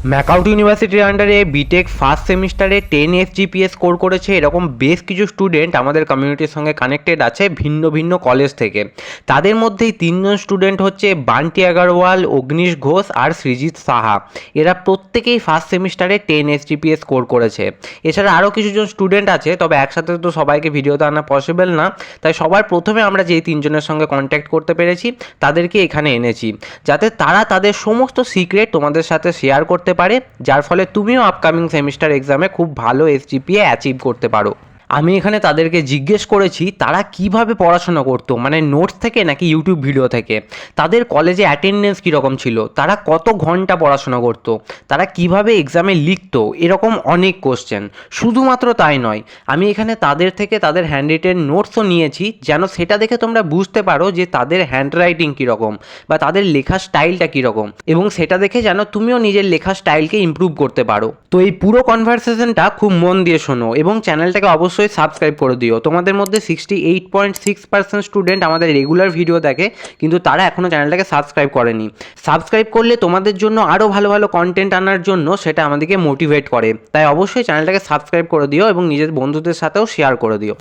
MAKAUT ইউনিভার্সিটির আন্ডারে B Tech first সেমিস্টারে 10 এসজিপিএ স্কোর করেছে এরকম বেশ কিছু স্টুডেন্ট আমাদের কমিউনিটির সঙ্গে কানেক্টেড আছে ভিন্ন ভিন্ন কলেজ থেকে। তাদের মধ্যেই তিনজন স্টুডেন্ট হচ্ছে বান্টি আগরওয়াল, অগ্নিশ ঘোষ আর সৃজিত সাহা। এরা প্রত্যেকেই ফার্স্ট সেমিস্টারে 10 এসজিপিএ স্কোর করেছে। এছাড়া আরও কিছুজন স্টুডেন্ট আছে, তবে একসাথে তো সবাইকে ভিডিওতে আনা পসিবল না, তাই সবার প্রথমে আমরা যেই তিনজনের সঙ্গে কন্ট্যাক্ট করতে পেরেছি তাদেরকে এখানে এনেছি, যাতে তারা তাদের সমস্ত সিক্রেট তোমাদের সাথে শেয়ার করতে পারে, যার ফলে তুমিও আপকামিং সেমিস্টার এক্সামে খুব ভালো এসজিপিএ অ্যাচিভ করতে পারো। আমি এখানে তাদেরকে জিজ্ঞেস করেছি তারা কিভাবে পড়াশোনা করতো, মানে নোটস থেকে নাকি ইউটিউব ভিডিও থেকে, তাদের কলেজে অ্যাটেন্ডেন্স কীরকম ছিল, তারা কত ঘন্টা পড়াশোনা করতো, তারা কিভাবে এক্সামে লিখতো, এরকম অনেক কোশ্চেন। শুধুমাত্র তাই নয়, আমি এখানে তাদের থেকে তাদের হ্যান্ড রিটেন নোটসও নিয়েছি, যেন সেটা দেখে তোমরা বুঝতে পারো যে তাদের হ্যান্ড রাইটিং কীরকম বা তাদের লেখার স্টাইলটা কীরকম, এবং সেটা দেখে যেন তুমিও নিজের লেখার স্টাইলকে ইমপ্রুভ করতে পারো। তো এই পুরো কনভারসেশনটা খুব মন দিয়ে শোনো এবং চ্যানেলটাকে অবশ্যই সাবস্ক্রাইব করে দিও। তোমাদের মধ্যে 68.6% স্টুডেন্ট আমাদের রেগুলার ভিডিও দেখে, কিন্তু তারা এখনও চ্যানেলটাকে সাবস্ক্রাইব করেনি। সাবস্ক্রাইব করলে তোমাদের জন্য আরও ভালো ভালো কন্টেন্ট আনার জন্য সেটা আমাদেরকে মোটিভেট করে, তাই অবশ্যই চ্যানেলটাকে সাবস্ক্রাইব করে দিও এবং নিজের বন্ধুদের সাথেও শেয়ার করে দিও।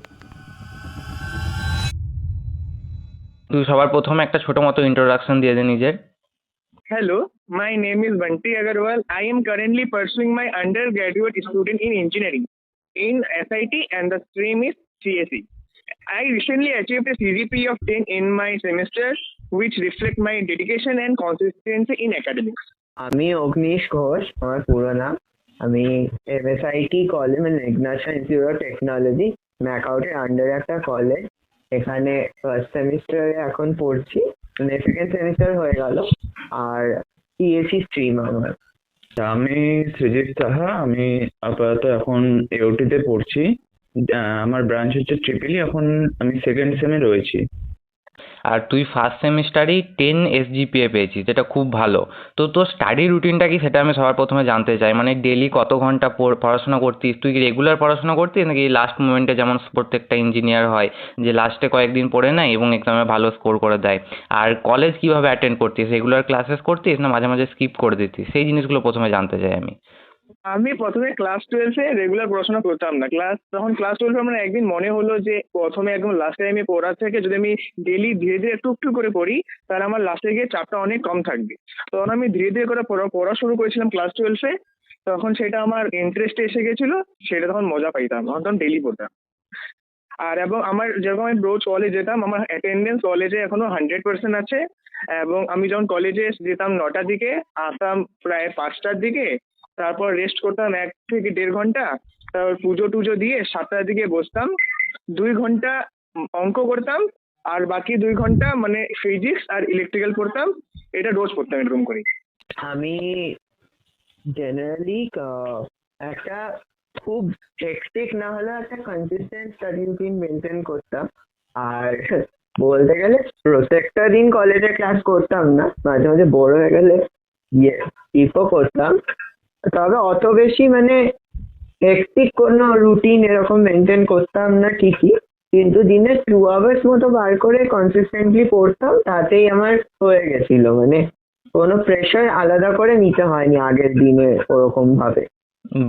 তুই সবার প্রথমে একটা ছোট মতো ইন্ট্রোডাকশন দিয়ে দে নিজের। Hello, my name is Banti Agarwal. I am currently pursuing my undergraduate student in engineering in SIT and the stream is CSE. I recently achieved a CGPA of 10 in my semester, which reflect my dedication and consistency in academics. আমি অগ্নিশ ঘোষ, আমার পুরো নাম। আমি এমএসআইটি college, মানে ignition institute of technology, ম্যাকআউটের আন্ডারে একটা college. এখানে first সেমিস্টারে এখন পড়ছি, মানে সেকেন্ড সেমিস্টার হয়ে গেল। আর সিএসসি স্ট্রিম আমার। আমি সৃজিত সাহা, আমি আপাতত এখন এওটিতে পড়ছি। আমার ব্রাঞ্চ হচ্ছে ট্রিপলি। এখন আমি সেকেন্ড সেমে রয়েছি। আর তুই ফার্স্ট সেমিস্টারেই 10 এসজিপিএ পেয়েছিস, যেটা খুব ভালো। তো তোর স্টাডি রুটিনটা কি, সেটা আমি সবার প্রথমে জানতে চাই। মানে ডেলি কত ঘন্টা পড়াশোনা করতিস? তুই কি রেগুলার পড়াশোনা করতিস নাকি লাস্ট মোমেন্টে, যেমন প্রত্যেকটা ইঞ্জিনিয়ার হয় যে লাস্টে কয়েকদিন পড়ে নেয় এবং এক্সামে ভালো স্কোর করে দেয়? আর কলেজ কিভাবে অ্যাটেন্ড করতিস? রেগুলার ক্লাসেস করতিস না মাঝে মাঝে স্কিপ করে দিতিস? সেই জিনিসগুলো প্রথমে জানতে চাই আমি। আমি প্রথমে ক্লাস 12-এ রেগুলার পড়াশোনা করতাম না। ক্লাস 12 আমার একদিন মনে হলো যে প্রথমে একদম লাস্টে আমি পড়ার থেকে যদি আমি ডেলি ধীরে ধীরে টুকটুক করে পড়ি, তাহলে আমার লাস্টে গিয়ে চাপটা অনেক কম থাকবে। তখন আমি ধীরে ধীরে করে পড়া শুরু করেছিলাম ক্লাস 12-এ। তখন সেটা আমার ইন্টারেস্টে এসে গেছিল, সেটা তখন মজা পাইতাম, তখন ডেলি পড়তাম। আর এবং আমার যেরকম আমি রোজ কলেজ যেতাম, আমার অ্যাটেন্ডেন্স কলেজে এখনো 100% আছে। এবং আমি যখন কলেজে যেতাম 9টার দিকে, আসতাম প্রায় 5টার দিকে। তারপর রেস্ট করতাম 1 থেকে 1.5 ঘন্টা। তারপর পুজো টুজো দিয়ে 7টার দিকে বসতাম, 2 ঘন্টা অঙ্ক করতাম। আর বাকি 2 ঘন্টা মানে ফিজিক্স আর ইলেকট্রিক্যাল পড়তাম। এটা রোজ পড়তাম এরকম করে। আমি জেনারেলি একটা খুব হেক্টিক না হলে একটা কনসিস্টেন্ট স্টাডি রুটিন মেনটেন করতাম। আর বলতে গেলে প্রত্যেকটা দিন কলেজে ক্লাস করতাম না, মাঝে মাঝে বড় হয়ে গেলে স্কিপও করতাম। তবে অত বেশি মানে হেক্টিক কোনো রুটিন এরকম মেনটেন করতাম না ঠিকই, কিন্তু দিনে 2 আওয়ার্স মতো বার করে কনসিস্টেন্টলি পড়তাম, তাতেই আমার হয়ে গেছিল। মানে কোনো প্রেশার আলাদা করে নিতে হয়নি আগের দিনে ওরকম ভাবে,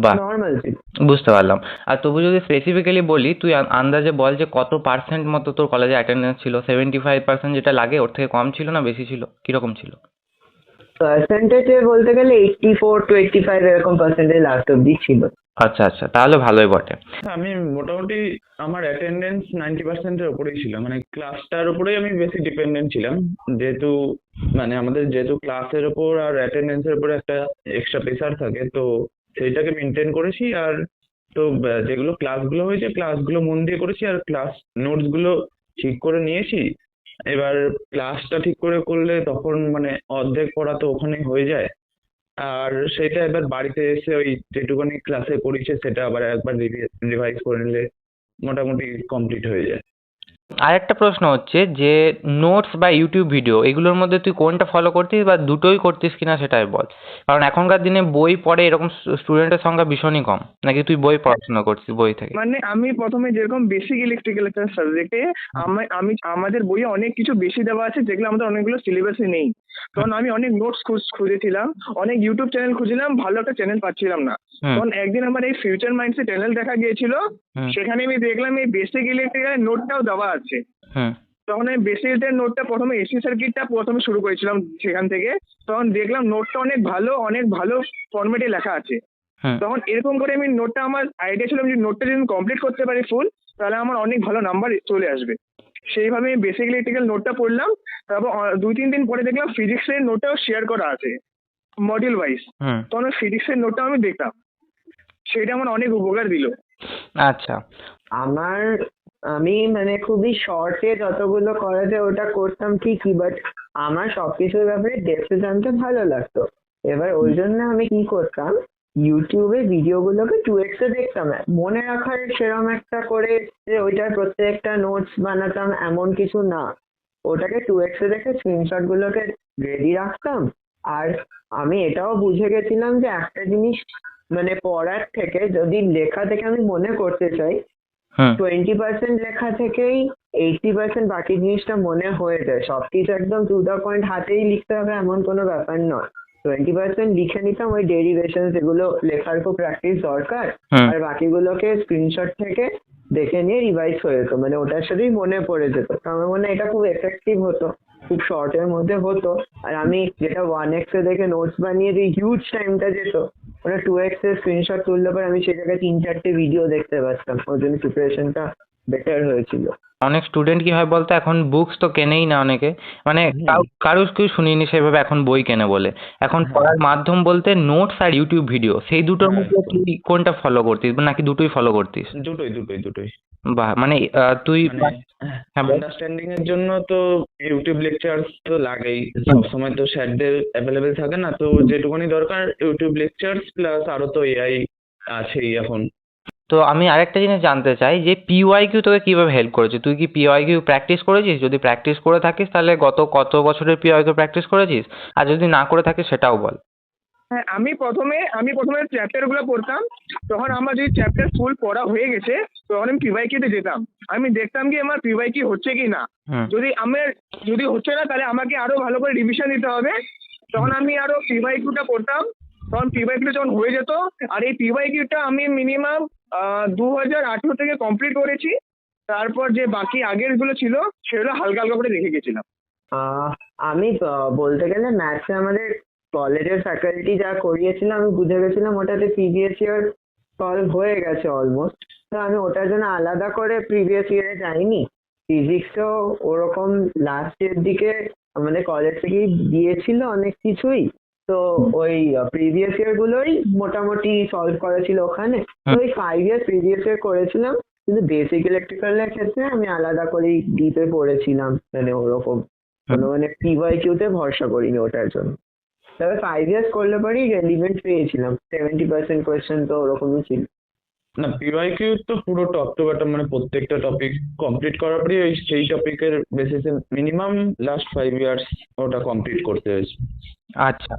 বাহ, নর্মাল ছিল। বুঝতে পারলাম। আর তবু যদি স্পেসিফিক্যালি বলি, তুই আন্দাজে বল যে কত পার্সেন্ট মতো তোর কলেজে অ্যাটেন্ডেন্স ছিল? 75% যেটা লাগে ওর থেকে কম ছিল না বেশি ছিল, কিরকম ছিল? পার্সেন্টেজে বলতে গেলে 84 to 85 এরকম পার্সেন্টেজ লাস্ট অব্দি ছিল। আচ্ছা আচ্ছা, তাহলে ভালোই বটে। আমি মোটামুটি আমার অ্যাটেন্ডেন্স 90%-এর উপরেই ছিল। মানে ক্লাসটার উপরেই আমি বেশি ডিপেন্ডেন্ট ছিলাম, যেহেতু মানে আমাদের যেহেতু ক্লাসের উপর আর অ্যাটেন্ডেন্সের উপরে একটা এক্সট্রা প্রেসার থাকে, তো সেইটাকে মেনটেন করেছি। আর তো যেগুলো ক্লাসগুলো হয়েছে ক্লাসগুলো মন দিয়ে করেছি, আর ক্লাস নোটসগুলো ঠিক করে নিয়েছি। এবার ক্লাসটা ঠিক করে করলে তখন মানে অর্ধেক পড়া তো ওখানেই হয়ে যায়। আর সেটা এবার বাড়িতে এসে ওই যেটুকুনি ক্লাসে করেছে সেটা আবার একবার রিভাইজ করে নিলে মোটামুটি কমপ্লিট হয়ে যায়। আরেকটা প্রশ্ন হচ্ছে যে নোটস বা ইউটিউব ভিডিও, এগুলোর মধ্যে তুই কোনটা ফলো করতিস বা দুটোই করতিস কিনা সেটাই বল। কারণ এখনকার দিনে বই পড়ে এরকম স্টুডেন্টের সংখ্যা ভীষণই কম। নাকি তুই বই পড়াশোনা করছিস বই থেকে? মানে আমি প্রথমে যেরকম বেসিক ইলেকট্রিক্যাল একটা সাবজেক্টে, আমি আমাদের বইয়ে অনেক কিছু বেশি দেওয়া আছে যেগুলো আমাদের অনেকগুলো সিলেবাসে নেই। তখন আমি অনেক নোটস খুঁজেছিলাম, অনেক ইউটিউব চ্যানেল খুঁজছিলাম, ভালো একটা চ্যানেল পাচ্ছিলাম না। হুম তখন একদিন আমার এই ফিউচার মাইন্ডসে চ্যানেল দেখা গিয়েছিল, হুম সেখানে আমি দেখলাম এই বেসিক ইলেকট্রিক্যাল নোটটাও দেওয়া আছে। হুম তখন আমি বেসিক নোটটা প্রথমে এসি সার্কিটটা প্রথমে শুরু করেছিলাম সেখান থেকে। তখন দেখলাম নোটটা অনেক ভালো ফরম্যাটে লেখা আছে। হুম তখন এরকম করে আমি নোটটা, আমার আইডিয়া ছিল যে নোটটা যদি আমি কমপ্লিট করতে পারি ফুল, তাহলে আমার অনেক ভালো নাম্বার চলে আসবে। সেইভাবে আমি বেসিক ইলেকট্রিক্যাল নোটটা পড়লাম। তারপর 2-3 দিন পরে দেখলাম ফিজিক্সের নোটটাও শেয়ার করা আছে মডিউল ওয়াইজ। হুম তখন ফিজিক্সের নোটটা আমি দেখতাম, সেটা আমার অনেক উপকার দিল। আচ্ছা আমার আমি মানে খুবই শর্টে যতগুলো করা যায় ওটা করতাম ঠিকই, বাট আমার সবকিছুর ব্যাপারে ডেপথে জানতে ভালো লাগতো। এবার ওই জন্য আমি কি করতাম, ইউটিউবে ভিডিওগুলোকে 2x এ দেখতাম। মনে রাখার সেরকম একটা করে যে ওইটার প্রত্যেকটা নোটস বানাতাম এমন কিছু না, ওটাকে 2x এ দেখে স্ক্রিনশট গুলোকে রেডি রাখতাম। আর আমি এটাও বুঝে গেছিলাম যে একটা জিনিস মানে পড়ার থেকে যদি লেখা থেকে আমি মনে করতে চাই, হুম 20% লেখা থেকেই 80% বাকি জিনিসটা মনে হয়ে যায়। সবকিছু একদম টু দা পয়েন্ট হাতেই লিখতে হবে এমন কোনো ব্যাপার নয়। 20% লিখে নিতাম, ওই ডেরিভেশন যেগুলো লেখার খুব প্র্যাকটিস দরকার, হুম আর বাকিগুলোকে স্ক্রিনশট থেকে দেখে নিয়ে রিভাইজ হয়ে যেত, মানে ওটার সাথেই মনে পড়ে যেত। তো আমার মনে হয় এটা খুব এফেক্টিভ হতো, খুব শর্টের মধ্যে হতো। আর আমি যেটা 1x এ দেখে নোটস বানিয়ে যে হিউজ টাইমটা যেত, ওটা 2x এর স্ক্রিনশট তুললে পরে আমি সেটাকে 3-4টে ভিডিও দেখতে পারতাম, ওই জন্য প্রিপারেশনটা বেটার হয়েছিল। অনেক স্টুডেন্ট কি হয় বলতো, এখন বুকস তো কেনেই না অনেকে, মানে হুম। কারুর কেউ শুনিনি সেভাবে এখন বই কেনে বলে। এখন হ্যাঁ পড়ার মাধ্যম বলতে নোটস আর ইউটিউব ভিডিও, সেই দুটোর হ্যাঁ মধ্যে তুই কোনটা ফলো করতিস নাকি দুটোই ফলো করতিস? দুটোই। বাহ, মানে তুই মানে হ্যাঁ বল। আন্ডারস্ট্যান্ডিং এর জন্য তো ইউটিউব লেকচার তো লাগেই, সবসময় তো স্যারদের অ্যাভেলেবেল থাকে না, তো যেটুকুনি দরকার ইউটিউব লেকচার্স প্লাস আরো তো এআই আছেই এখন। তো আমি আরেকটা জিনিস জানতে চাই যে পিওয়াইকিউ তোকে কিভাবে হেল্প করেছে? তুই কি পিওয়াইকিউ প্র্যাকটিস করেছিস? যদি প্র্যাকটিস করে থাকিস তাহলে গত কত বছরের পিওয়াইকিউ প্র্যাকটিস করেছিস? আর যদি না করে থাকিস সেটাও বল। হ্যাঁ, আমি প্রথমে চ্যাপ্টার গুলো পড়তাম। তখন আমার যদি চ্যাপ্টার ফুল পড়া হয়ে গেছে, তখন আমি পিওয়াইকিউতে যেতাম। আমি দেখতাম কি আমার পিওয়াইকিউ হচ্ছে কি না। হুম যদি হচ্ছে না, তাহলে আমাকে আরো ভালো করে রিভিশন দিতে হবে। তখন আমি আরো পিওয়াইকিউটা করতাম। তখন পিওয়াইকিউ যখন হয়ে যেত, আর এই পিওয়াইকিউটা আমি মিনিমাম 2018 থেকে কমপ্লিট করেছি। তারপর যে বাকি আগের গুলো ছিল, সেগুলো হালকা হালকা করে রেখে গেছিলাম। আহ আমি বলতে গেলে ম্যাথসে আমাদের কলেজের ফ্যাকাল্টি যা করিয়েছিল আমি বুঝে গেছিলাম ওটাতে প্রিভিয়াস ইয়ার সলভ হয়ে গেছে অলমোস্ট। তো আমি ওটার জন্য আলাদা করে প্রিভিয়াস ইয়ারে যাইনি। ফিজিক্সও ওরকম লাস্ট এর দিকে আমাদের কলেজ থেকেই দিয়েছিল অনেক কিছুই, তো ওই প্রিভিয়াস ইয়ার গুলোই মোটামুটি সলভ করা ছিল ওখানে। তো ওই 5 ইয়ার প্রিভিয়াস ইয়ার করেছিলাম, কিন্তু বেসিক ইলেকট্রিক্যালের ক্ষেত্রে আমি আলাদা করেই ডিপে পড়েছিলাম, মানে ওরকম কোনো মানে পিওয়াইকিউ তে ভরসা করিনি ওটার জন্য। তবে 5 ইয়ার্স করলে পরেই রেলিভেন্ট পেয়েছিলাম, 70% কোয়েশ্চেন তো ওরকমই ছিল। না, পিওয়াইকিউ তো পুরো টপ টু বটম মানে প্রত্যেকটা টপিক কমপ্লিট করার পরে ওই সেই টপিকের বেসিসে মিনিমাম লাস্ট 5 ইয়ার্স ওটা কমপ্লিট করতে হয়েছে। আচ্ছা,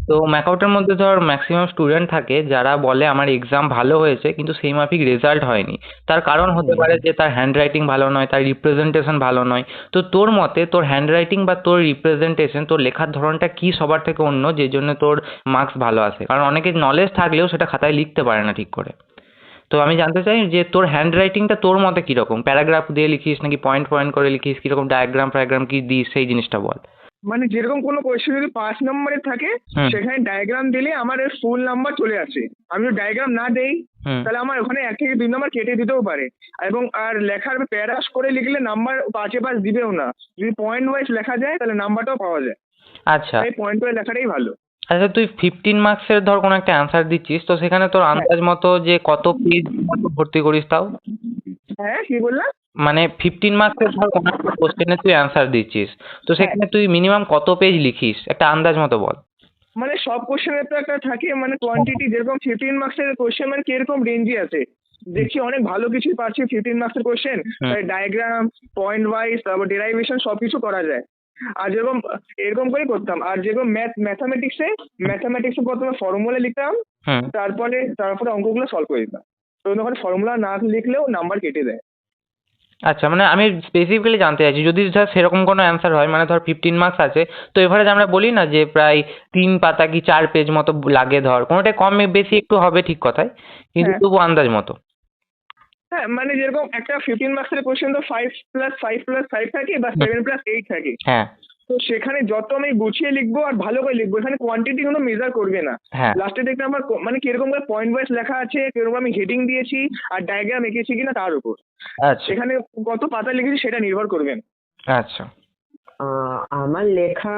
তো ম্যাকআউটের মধ্যে ধর ম্যাক্সিমাম স্টুডেন্ট থাকে যারা বলে আমার এক্সাম ভালো হয়েছে কিন্তু সেই মাফিক রেজাল্ট হয়নি। তার কারণ হতে পারে যে তার হ্যান্ডরাইটিং ভালো নয়, তার রিপ্রেজেন্টেশন ভালো নয়। তো তোর মতে তোর হ্যান্ডরাইটিং বা তোর রিপ্রেজেন্টেশন, তোর লেখার ধরনটা কি সবার থেকে অন্য যে জন্য তোর মার্কস ভালো আসে? কারণ অনেকের নলেজ থাকলেও সেটা খাতায় লিখতে পারে না ঠিক করে। তো আমি জানতে চাই যে তোর হ্যান্ডরাইটিংটা তোর মতে কিরকম, প্যারাগ্রাফ দিয়ে লিখিস নাকি পয়েন্ট পয়েন্ট করে লিখিস, কিরকম ডায়াগ্রাম ফ্যাগ্রাম কি দিস সেই জিনিসটা বল। মানে যেরকম কোনো কোয়েশ্চেন যদি 5 নম্বরের থাকে, হুম সেখানে ডায়াগ্রাম দিলে আমার ফুল নাম্বার চলে আসে। আমি যদি ডায়াগ্রাম না দেই, হুম তাহলে আমার ওখানে 1 থেকে 2 নম্বর কেটে দিতেও পারে। এবং আর লেখার প্যারাস করে লিখলে নাম্বার 5-এ 5 দিবেও না। যদি পয়েন্ট ওয়াইজ লেখা যায় তাহলে নাম্বারটাও পাওয়া যায়। আচ্ছা তাই পয়েন্ট করে লেখাটাই ভালো। আচ্ছা, তুই 15 মার্কসের ধর কোনো একটা অ্যান্সার দিচ্ছিস, তো সেখানে তোর আন্দাজ মতো যে কত পেজ ভর্তি করিস তাও? হ্যাঁ, কি বললাম? মানে 15 মার্কসের ধর কোনো একটা কোশ্চেনে তুই অ্যান্সার দিচ্ছিস, তো হ্যাঁ, সেখানে তুই মিনিমাম কত পেজ লিখিস একটা আন্দাজ মতো বল। মানে সব কোশ্চেনের তো একটা থাকে মানে কোয়ান্টিটি। যেরকম 15 মার্কসের কোশ্চেন মানে কিরকম রেঞ্জে আছে। দেখছি অনেক ভালো কিছুই পাচ্ছি 15 মার্কসের কোশ্চেন। হুম ডায়াগ্রাম, পয়েন্ট ওয়াইজ, তারপর ডেরাইভেশন সবকিছু করা যায়। আর যেরকম এরকম করেই করতাম। আর যেরকম ম্যাথামেটিক্সে প্রথমে ফর্মুলা লিখতাম, হুম তারপরে অঙ্কগুলো সলভ করে দিতাম। তো ওখানে ফর্মুলা না লিখলেও নাম্বার কেটে দেয়। আচ্ছা, মানে আমি স্পেসিফিক্যালি জানতে চাইছি, যদি ধর সেরকম কোনো অ্যান্সার হয়, মানে ধর 15 মার্কস আছে, তো এভারেজ আমরা বলি না যে প্রায় 3 পাতা কি 4 পেজ মতো লাগে, ধর কোনোটাই কম বেশি একটু হবে ঠিক কথাই, কিন্তু হ্যাঁ তবু আন্দাজ মতো। হ্যাঁ, মানে যেরকম একটা 15 মার্কসের কোশ্চেন তো 5+5+5 থাকে বা হুম। 7+8 থাকে। হ্যাঁ। তো সেখানে যত আমি গুছিয়ে লিখবো আর ভালো করে লিখবো, এখানে কোয়ান্টিটি কোনো মেজার করবে না। হ্যাঁ। লাস্টে দেখবে আমার মানে কিরকম করে পয়েন্ট ওয়াইজ লেখা আছে, কিরকম আমি হেডিং দিয়েছি আর ডায়াগ্রাম এঁকেছি কিনা তার উপর। আচ্ছা। এখানে কত পাতা লিখেছি সেটা নির্ভর করবে না। আচ্ছা। আমার লেখা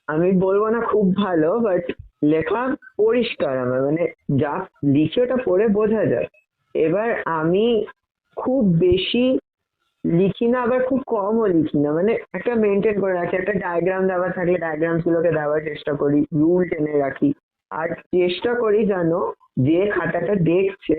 আমি বলবো না খুব ভালো, বাট লেখা পরিষ্কার আমার, মানে যা লিখি ওটা পড়ে বোঝা যায়। এবার আমি খুব বেশি লিখি না, আবার খুব কমও লিখি না, মানে একটা মেনটেন করে রাখি, একটা ডায়াগ্রাম দেওয়া থাকলে ডায়াগ্রাম গুলোকে দেওয়ার চেষ্টা করি, রুল টেনে রাখি। আর চেষ্টা করি জানো, যে খাতাটা দেখছে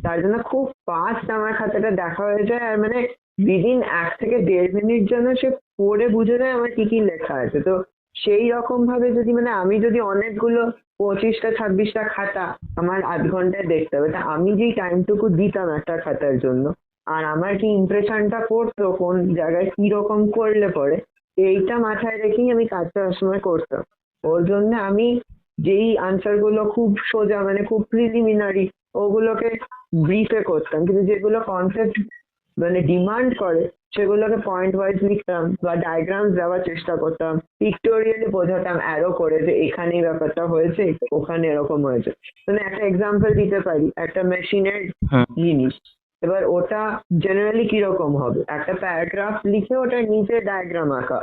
তার জন্য খুব ফাস্ট আমার খাতাটা দেখা হয়ে যায়, আর মানে উইদিন 1 থেকে 1.5 মিনিট যেন সে পড়ে বুঝে যায় আমার কি কি লেখা আছে। তো সেই রকম ভাবে যদি, মানে আমি যদি অনেকগুলো 25টা 26টা খাতা আমার আধ ঘন্টায় দেখতে হবে, তা আমি যেই টাইমটুকু দিতাম একটা খাতার জন্য, আর আমার কি ইমপ্রেশনটা পড়তো কোন জায়গায় কি রকম করলে পরে, এইটা মাথায় রেখেই আমি কাজটা সবসময় করতাম। ওর জন্য আমি যেই আনসার গুলো খুব সোজা, মানে খুব প্রিলিমিনারি, ওগুলোকে ব্রিফে করতাম, কিন্তু যেগুলো কনসেপ্ট মানে ডিমান্ড করে সেগুলোকে পয়েন্ট ওয়াইজ লিখতাম বা ডায়াগ্রাম দেওয়ার চেষ্টা করতাম, পিক্টোরিয়ালি বোঝাতাম অ্যারো করে যে এখানে এই ব্যাপারটা হয়েছে, ওখানে এরকম হয়েছে। মানে একটা এক্সাম্পল দিতে পারি, একটা মেশিনের হুম। জিনিস, এবার ওটা জেনারেলি কিরকম হবে, একটা প্যারাগ্রাফ লিখে ওটার নিচে ডায়াগ্রাম আঁকা,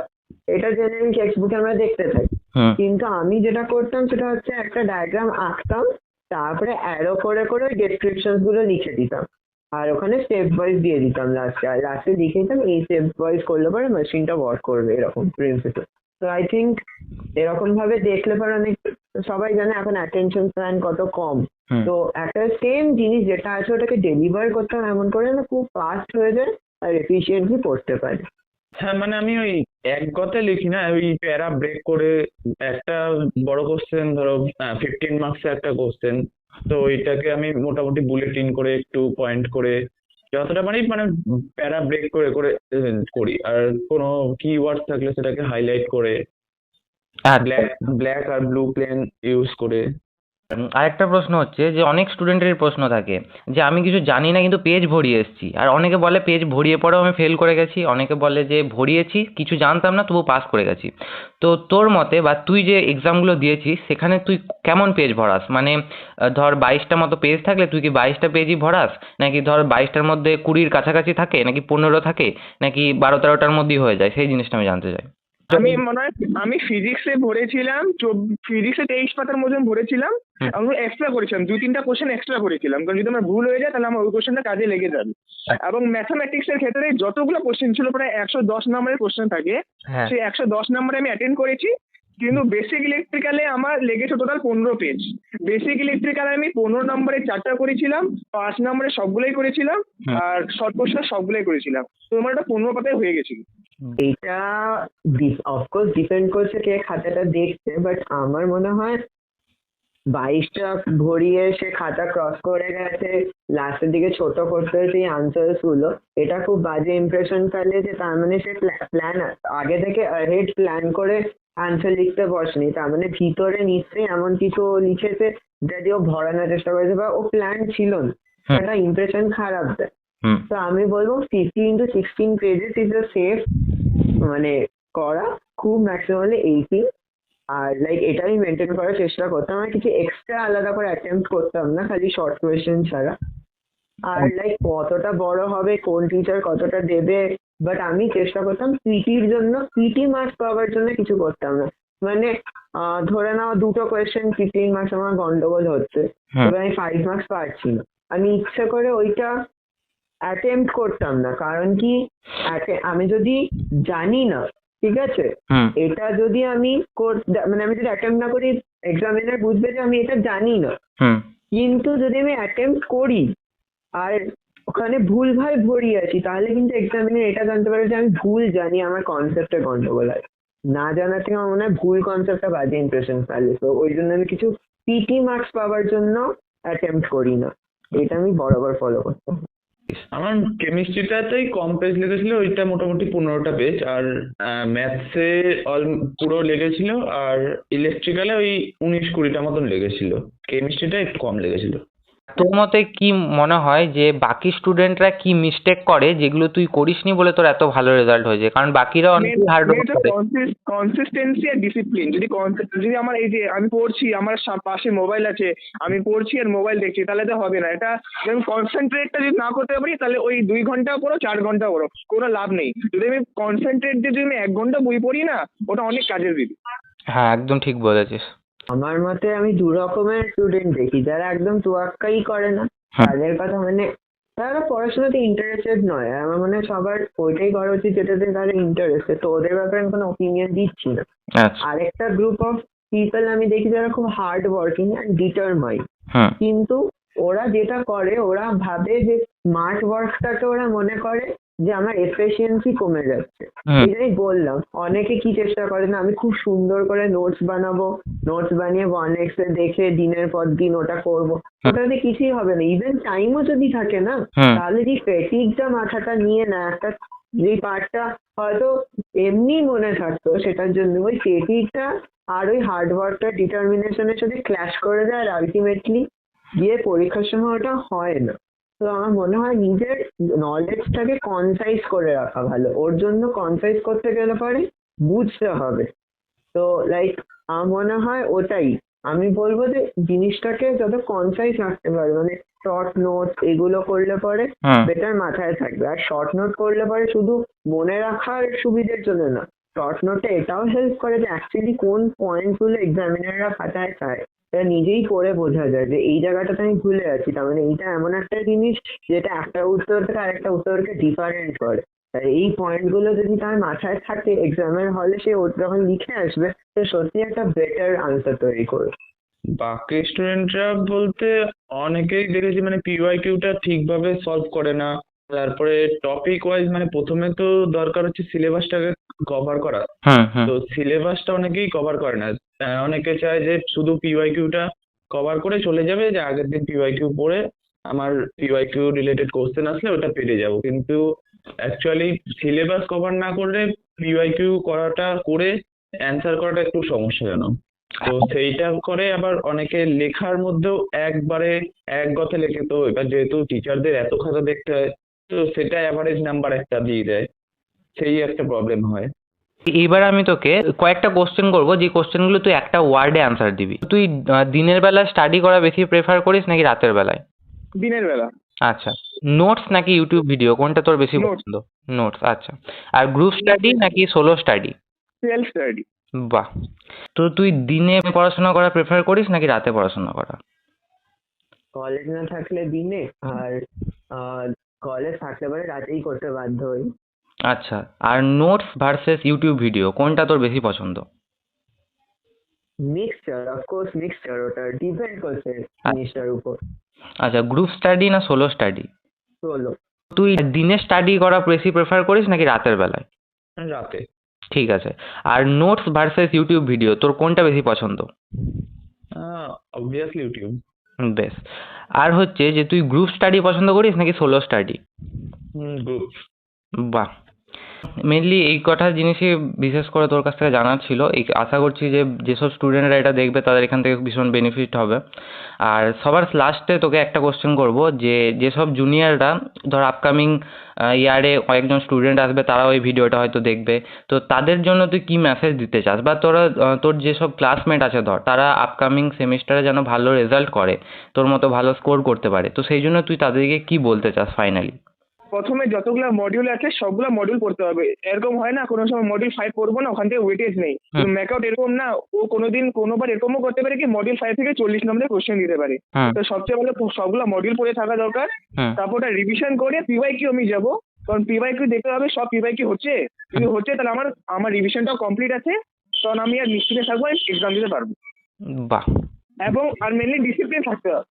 এটা জেনারেলি টেক্সট বুকে আমরা দেখতে থাকি। হুম। কিন্তু আমি যেটা করতাম সেটা হচ্ছে একটা ডায়াগ্রাম আঁকতাম, তারপরে অ্যারো করে করে ডেসক্রিপশন গুলো লিখে দিতাম, আর ওখানে স্টেপ ওয়াইজ দিয়ে দিতাম লাস্টে, আর লাস্টে লিখে দিতাম এই স্টেপ ওয়াইজ করলে পরে মেশিনটা ওয়ার্ক করবে, এরকম প্রিন্সিপাল। তো আই থিঙ্ক এরকম ভাবে দেখলে পরে অনেক, সবাই জানে এখন অ্যাটেনশন স্প্যান কত কম। হুম। তো একটা সেম জিনিস যেটা আছে ওটাকে ডেলিভার করতে হবে এমন করে না খুব ফাস্ট হয়ে যায় আর এফিসিয়েন্টলি পড়তে পারে। হ্যাঁ, মানে আমি ওই এক কথায় লিখি না, ওই প্যারা ব্রেক করে একটা বড় কোশ্চেন ধরো 15 মার্কসের একটা কোশ্চেন, তো ওইটাকে আমি মোটামুটি বুলেটিন করে একটু পয়েন্ট করে যতটা পারি মানে প্যারা ব্রেক করে করে করি, আর কোনো কিওয়ার্ড থাকলে সেটাকে হাইলাইট করে আচ্ছা। ব্ল্যাক ব্ল্যাক আর ব্লু পেন ইউজ করে। আরেকটা প্রশ্ন হচ্ছে যে অনেক স্টুডেন্টের প্রশ্ন থাকে যে আমি কিছু জানি না কিন্তু পেজ ভরিয়ে এসেছি, আর অনেকে বলে পেজ ভরিয়ে পড়েও আমি ফেল করে গেছি, অনেকে বলে যে ভরিয়েছি কিছু জানতাম না তবু পাস করে গেছি। তো তোর মতে বা তুই যে এক্সামগুলো দিয়েছিস সেখানে তুই কেমন পেজ ভরাস, মানে ধর 22টা মতো পেজ থাকলে তুই কি 22টা পেজই ভরাস, নাকি ধর 22টার মধ্যে 20-র কাছাকাছি থাকে, নাকি 15 থাকে, নাকি 12-13টার মধ্যেই হয়ে যায়, সেই জিনিসটা আমি জানতে চাই। আমি মনে হয় আমি ফিজিক্সে ভরেছিলাম, ফিজিক্সে 23 পাতার মতন ভরেছিলাম। হুম। আমি এক্সট্রা করেছিলাম 2-3টা কোশ্চেন এক্সট্রা করেছিলাম, কারণ যদি আমার ভুল হয়ে যায় তাহলে আমার ওই কোশ্চেনটা কাজে লেগে যাবে। এবং ম্যাথামেটিক্সের ক্ষেত্রে যতগুলো কোশ্চেন ছিল প্রায় 110 নম্বরের কোশ্চেন থাকে, হ্যাঁ। সেই 110 নম্বরে আমি অ্যাটেন্ড করেছি। কিন্তু বেসিক ইলেকট্রিক্যালে আমার লেগেছে টোটাল 15 পেজ। বেসিক ইলেকট্রিক্যালে আমি 15 নম্বরে 4টা করেছিলাম, 5 নম্বরে সবগুলোই করেছিলাম, হুম। আর শর্ট কোশ্চেন সবগুলোই করেছিলাম। তো আমার এটা 15 পাতায় হয়ে গেছিল। এটা অফকোর্স ডিপেন্ড করছে কে খাতাটা দেখছে, বাট আমার মনে হয় 22টা ভরিয়ে সে খাতা ক্রস করে গেছে, লাস্টের দিকে ছোট করতে সেই আনসার্স গুলো, এটা খুব বাজে ইমপ্রেশন ফেলে যে তার মানে সে প্ল্যান আগে থেকে হেড প্ল্যান করে আনসার লিখতে বসেনি, তার মানে ভিতরে নিশ্চয়ই এমন কিছু লিখেছে যেটা দিয়ে ও ভরানোর চেষ্টা করেছে, বা ও প্ল্যান ছিল না, হুম। একটা ইমপ্রেশন খারাপ দেয়। হুম। তো আমি বলবো 15 to 16 pages is a safe, মানে করা, খুব ম্যাক্সিমালি 18। আর লাইক এটা আমি মেনটেন করার চেষ্টা করতাম, আর কিছু এক্সট্রা আলাদা করে অ্যাটেম্প্ট করতাম না, খালি শর্ট কোয়েশ্চেন ছাড়া। আর লাইক কতটা বড় হবে, কোন টিচার কতটা দেবে, বাট আমি চেষ্টা করতাম পিটির জন্য, পিটি মার্কস পাওয়ার জন্য কিছু করতাম না। মানে ধরে নাও দুটো কোয়েশ্চেন 15 মার্কস আমার গন্ডগোল হচ্ছে, হুম। তবে আমি 5 মার্কস পাচ্ছি না, আমি ইচ্ছে করে ওইটা অ্যাটেম্প্ট করতাম না। কারণ কি, আমি যদি জানি না, ঠিক আছে, হুম। এটা যদি আমি মানে আমি যদি অ্যাটেম্প্ট না করি, এক্সামিনার বুঝবে যে আমি এটা জানি না। হুম। কিন্তু যদি আমি অ্যাটেম্প্ট করি আর ওখানে ভুল ভাল ভরিয়ে আছি, তাহলে কিন্তু এক্সামিনার এটা জানতে পারে যে আমি ভুল জানি, আমার কনসেপ্টে গন্ডগোল আছে। না জানা থেকে আমার মনে হয় ভুল কনসেপ্টটা বাজে ইমপ্রেশন ফেলে, তো ওই জন্য আমি কিছু পিটি মার্কস পাওয়ার জন্য অ্যাটেম্প্ট করি না, এটা আমি বরাবর ফলো করতাম। আমার কেমিস্ট্রিটাতেই কম পেজ লেগেছিল, ওইটা মোটামুটি 15টা পেজ, আর ম্যাথসে পুরো লেগেছিল, আর ইলেকট্রিক্যালে ওই 19-20টা মতন লেগেছিল। কেমিস্ট্রিটা একটু কম লেগেছিল। তোর মতে কি মনে হয় যে বাকি স্টুডেন্টরা কি মিস্টেক করে যেগুলো তুই করিসনি বলে তোর এত ভালো রেজাল্ট হয়েছে? কারণ বাকিরা অনেকেই হার্ড ওয়ার্ক করে। কনসিস্টেন্সি আর ডিসিপ্লিন। যদি আমার এই যে আমি পড়ছি, আমার পাশে মোবাইল আছে, আমি পড়ছি আর মোবাইল দেখছি, তাহলে তো হবে না। এটা আমি কনসেন্ট্রেটটা যদি না করতে পারি, তাহলে ওই 2 ঘন্টা পড়ো 4 ঘন্টা পড়ো, কোনো লাভ নেই। যদি আমি কনসেন্ট্রেট দিয়ে যদি আমি 1 ঘন্টা বই পড়ি না, ওটা অনেক কাজের দিবে। হ্যাঁ, একদম ঠিক বলেছিস। আমার মতে আমি দু রকমের স্টুডেন্ট দেখি, যারা একদম তোয়াক্কাই করে না, হুম। তাদের কথা মানে তারা পড়াশোনাতে ইন্টারেস্টেড নয়। আমার মনে হয় সবার ওইটাই করা উচিত যেটাতে তারা ইন্টারেস্টেড, তো ওদের ব্যাপারে আমি কোনো ওপিনিয়ন দিচ্ছি না। আচ্ছা। আরেকটা গ্রুপ অফ পিপল আমি দেখি যারা খুব হার্ড ওয়ার্কিং অ্যান্ড ডিটারমাইন্ড, হুম। কিন্তু ওরা যেটা করে, ওরা ভাবে যে স্মার্ট ওয়ার্কটাকে ওরা মনে করে যে আমার এফিসিয়েন্সি কমে যাচ্ছে। হুম। এটাই বললাম, অনেকে কি চেষ্টা করে না, আমি খুব সুন্দর করে নোটস বানাবো, নোটস বানিয়ে 1x এ দেখে দিনের পর দিন ওটা করবো, ওটাতে কিছুই হবে না। ইভেন টাইমও যদি থাকে না, হুম। তাহলে যে ফেটিকটা মাথাটা নিয়ে না, একটা যে পার্টটা হয়তো এমনি মনে থাকতো, সেটার জন্য ওই ফেটিকটা আর ওই হার্ড ওয়ার্কটা ডিটারমিনেশনের সাথে ক্ল্যাশ করে দেয়, আর আলটিমেটলি গিয়ে পরীক্ষার সময় ওটা হয় না। তো আমার মনে হয় নিজের নলেজটাকে কনসাইজ করে রাখা ভালো। ওর জন্য কনসাইজ করতে গেলে পরে বুঝতে হবে। তো লাইক আমার মনে হয় ওটাই আমি বলবো, যে জিনিসটাকে যত কনসাইজ রাখতে পারে, মানে শর্ট নোট এগুলো করলে পরে হুম। বেটার মাথায় থাকবে। আর শর্ট নোট করলে পরে শুধু মনে রাখার সুবিধের জন্য না, শর্ট নোটে এটাও হেল্প করে যে অ্যাকচুয়ালি কোন পয়েন্ট গুলো এক্সামিনাররা খাতায় চায়, এটা নিজেই পড়ে বোঝা যায় যে এই জায়গাটাতে আমি ভুলে আছি, তার মানে এইটা এমন একটা জিনিস যেটা একটা উত্তর থেকে আরেকটা উত্তরকে ডিফারেন্ট করে। আর এই পয়েন্ট গুলো যদি তার মাথায় থাকে, এক্সামের হলে সে যখন লিখে আসবে, সে সত্যি একটা বেটার আনসার তৈরি করবে। বাকি স্টুডেন্টরা বলতে অনেকেই দেখেছি মানে পিওয়াইকিউটা ঠিকভাবে সলভ করে না। তারপরে টপিক ওয়াইজ মানে প্রথমে তো দরকার হচ্ছে সিলেবাসটাকে কভার করা, হুম। হুম। তো সিলেবাসটা অনেকেই কভার করে না। অনেকে চায় যে শুধু পিওয়াইকিউটা কভার করে চলে যাবে, যে আগের দিন পিওয়াইকিউ পড়ে আমার পিওয়াইকিউ রিলেটেড কোশ্চেন আসলে ওটা পেরে যাব, কিন্তু অ্যাকচুয়ালি সিলেবাস কভার না করলে পিওয়াইকিউ করাটা করে অ্যান্সার করাটা একটু সমস্যাজনক। তো সেইটা করে আবার অনেকে লেখার মধ্যেও একবারে এক কথা লেখে, তো এবার যেহেতু টিচারদের এত খাতা দেখতে হয়, তো সেটা অ্যাভারেজ নাম্বার একটা দিয়ে দেয়, সেই একটা প্রবলেম হয়। এইবার আমি তোকে কয়েকটা কোশ্চেন করবো, যে কোশ্চেনগুলো তুই একটা ওয়ার্ডে অ্যান্সার দিবি। তুই দিনের বেলা স্টাডি করা বেশি প্রেফার করিস নাকি রাতের বেলায়? দিনের বেলা। আচ্ছা। নোটস নাকি ইউটিউব ভিডিও, কোনটা তোর বেশি Notes. পছন্দ? নোটস। আচ্ছা। আর গ্রুপ স্টাডি নাকি সোলো স্টাডি? Self study. বাহ। তো তুই দিনে পড়াশোনা করা প্রেফার করিস নাকি রাতে পড়াশোনা করা? কলেজ না থাকলে দিনে, আর কলেজ থাকলে পরে রাতেই করতে বাধ্য হই। আচ্ছা। আর নোটস ভার্সেস ইউটিউব ভিডিও, কোনটা তোর বেশি পছন্দ? মিক্সচার, অফকোর্স মিক্সচার, ওটা ডিপেন্ড করছে জিনিসটার উপর। আচ্ছা। গ্রুপ স্টাডি না সোলো স্টাডি? চলো, তুই দিনে স্টাডি করা বেশি প্রেফার করিস নাকি রাতের বেলায়? রাতে। ঠিক আছে। আর নোটস ভার্সেস ইউটিউব ভিডিও, তোর কোনটা বেশি পছন্দ? Obviously YouTube. বেশ। আর হচ্ছে যে তুই গ্রুপ স্টাডি পছন্দ করিস নাকি সোলো স্টাডি? গ্রুপ। বাহ। মেনলি এই কটা জিনিসই বিশেষ করে তোর কাছ থেকে জানার ছিল। এই আশা করছি যে যেসব স্টুডেন্টরা এটা দেখবে তাদের এখান থেকে ভীষণ বেনিফিট হবে। আর সবার লাস্টে তোকে একটা কোশ্চেন করব, যে যেসব জুনিয়ররা ধর আপকামিং ইয়ারে কয়েকজন স্টুডেন্ট আসবে, তারাও এই ভিডিওটা হয়তো দেখবে, তো তাদের জন্য তুই কি মেসেজ দিতে চাস? বা তোরা তোর যেসব ক্লাসমেট আছে ধর, তারা আপকামিং সেমিস্টারে যেন ভালো রেজাল্ট করে, তোর মতো ভালো স্কোর করতে পারে, তো সেই জন্য তুই তাদেরকে কি বলতে চাস ফাইনালি? প্রথমে যতগুলো মডিউল আছে সবগুলো মডিউল পড়তে হবে। এরকম হয় না কোনো সময় মডিউল 5 পড়বো না, ওখান থেকে ওয়েটেজ নেই। মেকআউট এরকম না, ও কোনোবার এরকমও করতে পারে কি মডিউল 5 থেকে 40 নম্বরের কোশ্চেন দিতে পারে। তো সবচেয়ে ভালো সবগুলো মডিউল পড়ে থাকা দরকার। তারপর ওটা রিভিশন করে পিওয়াইকিউ আমি যাবো, কারণ পিওয়াইকিউ দেখতে হবে সব পিওয়াইকিউ হচ্ছে। যদি হচ্ছে তাহলে আমার রিভিশনটাও কমপ্লিট আছে, তখন আমি আর নিশ্চিন্তে থাকবো, এক্সাম দিতে পারবো। বাহ। এবং আর মেনলি ডিসিপ্লিন থাকতে হবে।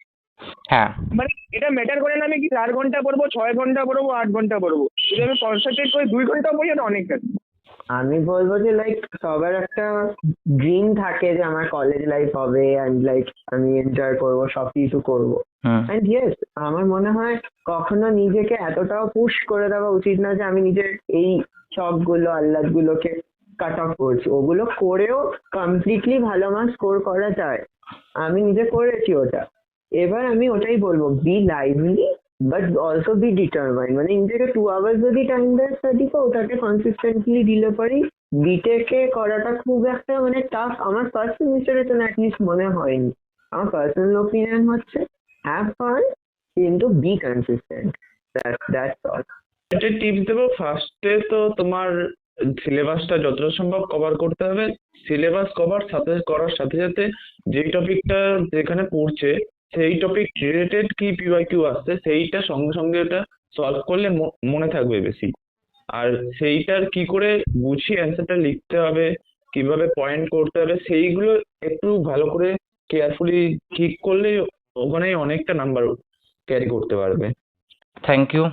হ্যাঁ। মানে এটা ম্যাটার করে না আমি কি 4 ঘন্টা পড়বো, 6 ঘন্টা পড়বো, 8 ঘন্টা পড়বো, যদি আমি কনসেন্ট্রেট করে 2 ঘন্টা পড়ি এটা অনেক কাজ। আমি বলবো যে লাইক সবার একটা ড্রিম থাকে যে আমার কলেজ লাইফ হবে, অ্যান্ড লাইক আমি এনজয় করবো, সবকিছু করবো। হুম। অ্যান্ড ইয়েস, আমার মনে হয় কখনো নিজেকে এতটাও পুশ করে দেওয়া উচিত না যে আমি নিজের এই শখগুলো আহ্লাদগুলোকে কাট অফ করছি। ওগুলো করেও কমপ্লিটলি ভালো মার্কস স্কোর করা যায়, আমি নিজে করেছি ওটা। এবার আমি ওটাই বলবো, be lively but also be determined. মানে নিজেকে 2 আওয়ার্স যদি টাইম দেয় স্টাডিকে, ওটাকে কনসিস্টেন্টলি দিলে পারি। বিটেকে করাটা খুব একটা মানে টাফ আমার ফার্স্ট সেমিস্টারে তো অ্যাটলিস্ট মনে হয়নি। আমার পার্সোনাল ওপিনিয়ন হচ্ছে হ্যাভ ফান কিন্তু বি কনসিস্টেন্ট, দ্যাটস অল। একটা টিপস দেবো, ফার্স্টে তো তোমার সিলেবাসটা যতটা সম্ভব কভার করতে হবে। সিলেবাস করার সাথে সাথে যেই টপিকটা যেখানে পড়ছে সেই টপিক রিলেটেড কি পিওয়াইকিউ আসছে সেইটা সঙ্গে সঙ্গে ওটা সলভ করলে মনে থাকবে বেশি। আর সেইটার কি করে গুছিয়ে অ্যান্সারটা লিখতে হবে, কিভাবে পয়েন্ট করতে হবে, সেইগুলো একটু ভালো করে কেয়ারফুলি ঠিক করলে ওখানে অনেকটা নাম্বার ক্যারি করতে পারবে। Thank you.